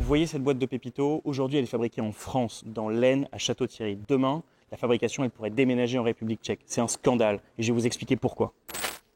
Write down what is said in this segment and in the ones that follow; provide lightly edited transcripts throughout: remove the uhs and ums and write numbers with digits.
voyez cette boîte de Pépito, aujourd'hui elle est fabriquée en France, dans l'Aisne, à Château-Thierry. Demain, la fabrication elle pourrait déménager en République tchèque. C'est un scandale et je vais vous expliquer pourquoi.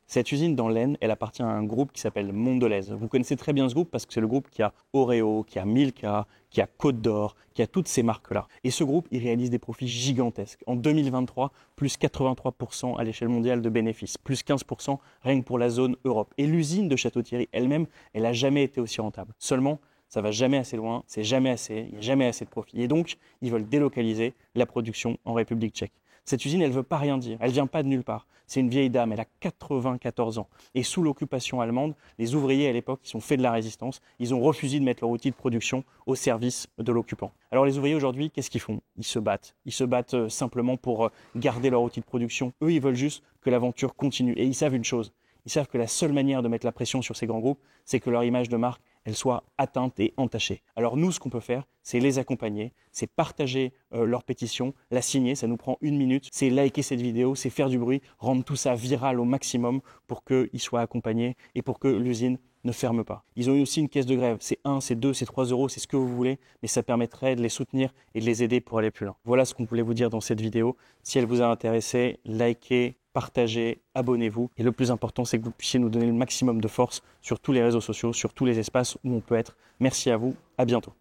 Cette usine dans l'Aisne, elle appartient à un groupe qui s'appelle Mondelez. Vous connaissez très bien ce groupe parce que c'est le groupe qui a Oreo, qui a Milka, qui a Côte d'Or, qui a toutes ces marques-là. Et ce groupe, il réalise des profits gigantesques. En 2023, plus 83% à l'échelle mondiale de bénéfices, plus 15% rien que pour la zone Europe. Et l'usine de Château-Thierry elle-même, elle n'a jamais été aussi rentable. Seulement, ça va jamais assez loin, c'est jamais assez, il n'y a jamais assez de profit. Et donc, ils veulent délocaliser la production en République tchèque. Cette usine, elle ne veut pas rien dire, elle ne vient pas de nulle part. C'est une vieille dame, elle a 94 ans. Et sous l'occupation allemande, les ouvriers à l'époque, ils ont fait de la résistance, ils ont refusé de mettre leur outil de production au service de l'occupant. Alors les ouvriers aujourd'hui, qu'est-ce qu'ils font? Ils se battent. Ils se battent simplement pour garder leur outil de production. Eux, ils veulent juste que l'aventure continue. Et ils savent une chose, ils savent que la seule manière de mettre la pression sur ces grands groupes, c'est que leur image de marque, elle soit atteinte et entachée. Alors nous, ce qu'on peut faire, c'est les accompagner, c'est partager leur pétition, la signer, ça nous prend 1 minute, c'est liker cette vidéo, c'est faire du bruit, rendre tout ça viral au maximum pour qu'ils soient accompagnés et pour que l'usine ne ferme pas. Ils ont eu aussi une caisse de grève, c'est 1, c'est 2, c'est 3 euros, c'est ce que vous voulez, mais ça permettrait de les soutenir et de les aider pour aller plus loin. Voilà ce qu'on voulait vous dire dans cette vidéo. Si elle vous a intéressé, likez, partagez, abonnez-vous. Et le plus important, c'est que vous puissiez nous donner le maximum de force sur tous les réseaux sociaux, sur tous les espaces où on peut être. Merci à vous, à bientôt.